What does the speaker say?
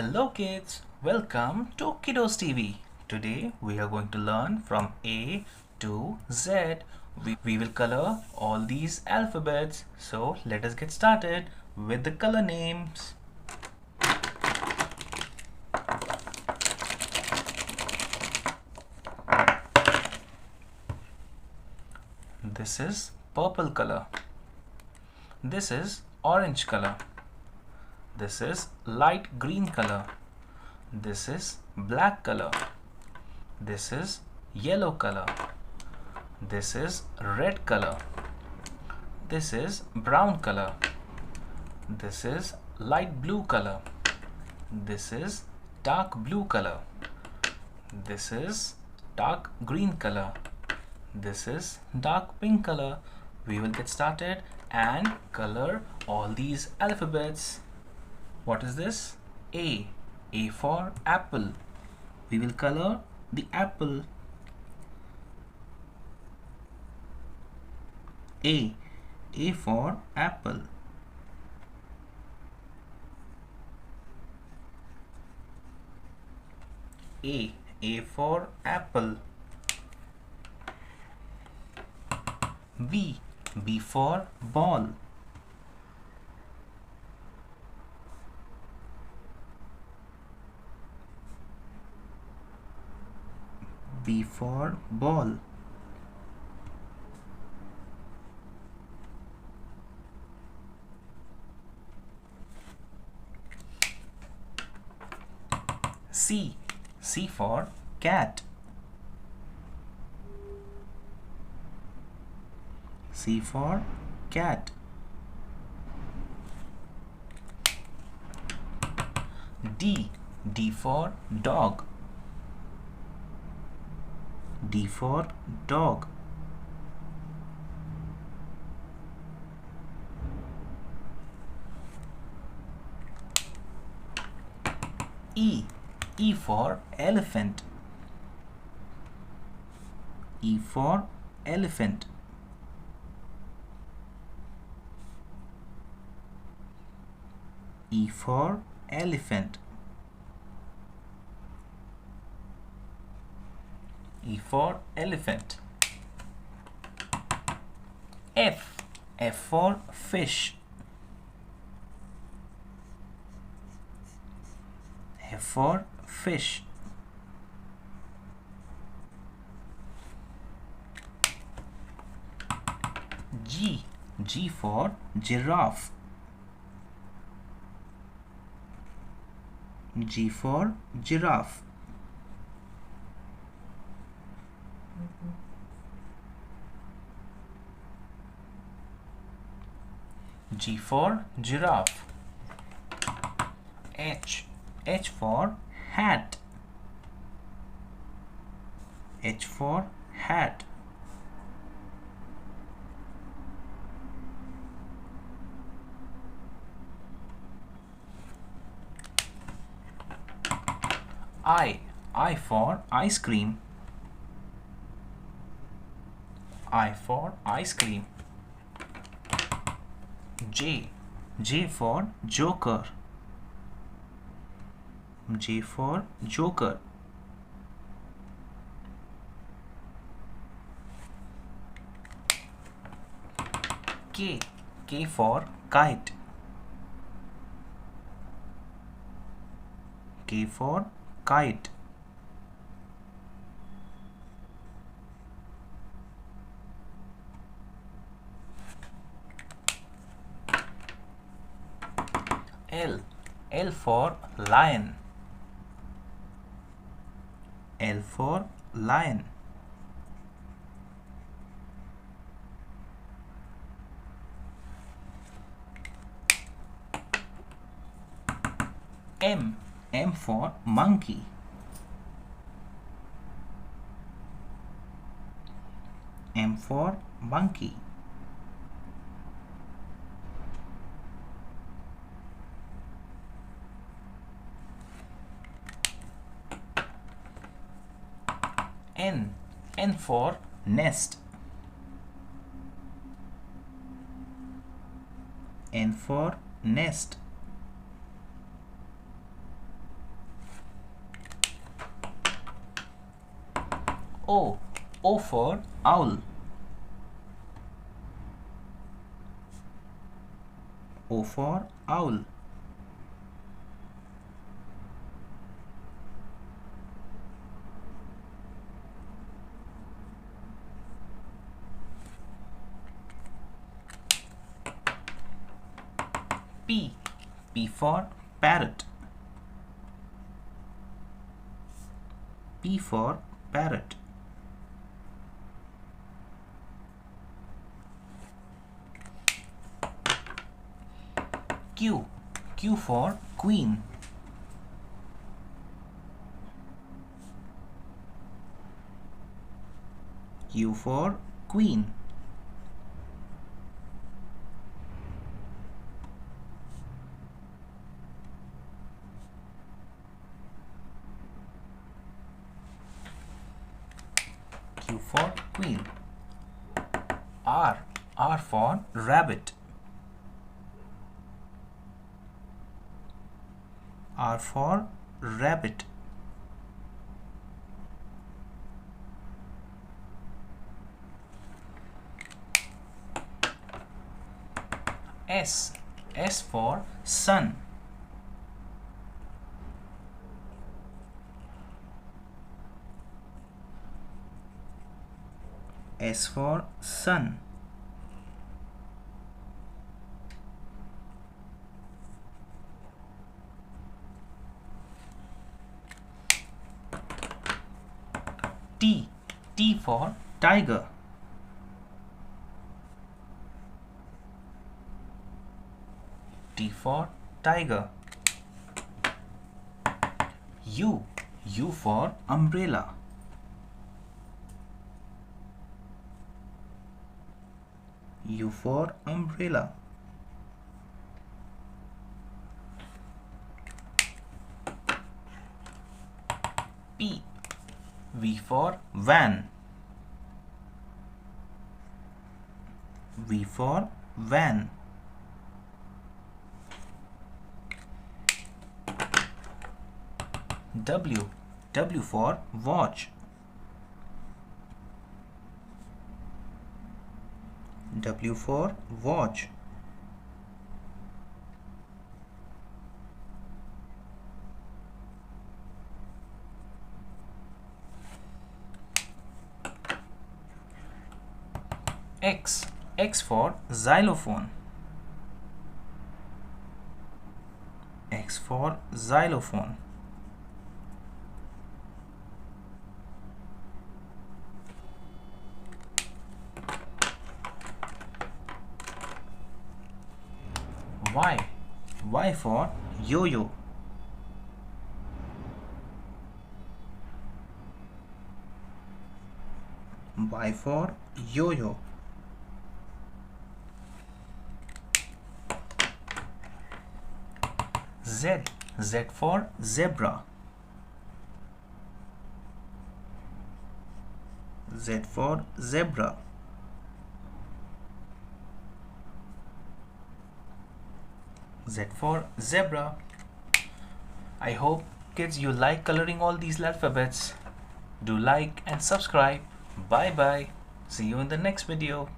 Hello kids, welcome to Kiddos TV. Today we are going to learn from A to Z. We will color all these alphabets. So let us get started with the color names. This is purple color. This is orange color. This is light green color. This is black color. This is yellow color. This is red color. This is brown color. This is light blue color. This is dark blue color. This is dark green color. This is dark pink color. We will get started and color all these alphabets. What is this? A. A for apple. We will color the apple. A. A for apple. A. A for apple. B. B for ball. B for ball. C. C for cat. C for cat. D. D for dog. D for dog. E. E for elephant. E for elephant. E for elephant. E for elephant. F. F for fish. F for fish. G. G for giraffe. G for giraffe. G for giraffe. H. H for hat. H for hat. I. I for ice cream. I for ice cream. J. J for joker. J for joker. K. K for kite. K for kite. L. L for lion. L for lion. M. M for monkey. M for monkey. N. N for nest. N for nest. O. O for owl. O for owl. P. P for parrot. P for parrot. Q. Q for queen. Q for queen. Q for queen. R. R for rabbit. R for rabbit. S. S for sun. S for sun. T. T for tiger. T for tiger. U. U for umbrella. U for umbrella. P. V for van. V for van. W. W for watch. W for watch. X. X for xylophone. X for xylophone. Y. Y for yo-yo. Y for yo-yo. Z. Z for zebra. Z for zebra. Z for zebra. I hope kids you like coloring all these alphabets. Do like and subscribe. Bye bye. See you in the next video.